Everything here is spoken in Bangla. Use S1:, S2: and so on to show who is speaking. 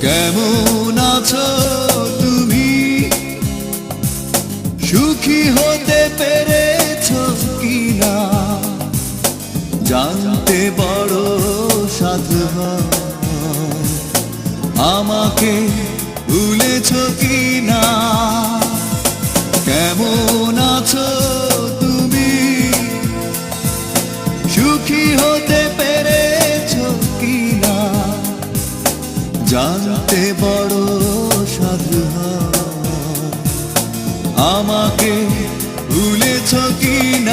S1: কেমন আছো তুমি? সুখী হতে পেরেছো কিনা জানতে বড় সাধু হয়। আমাকে ভুলেছো কিনা? কেমন আছো তুমি? সুখী হতে পেরেছো কিনা জানতে বড় সাধু হয়। আমাকে ভুলেছো কিনা?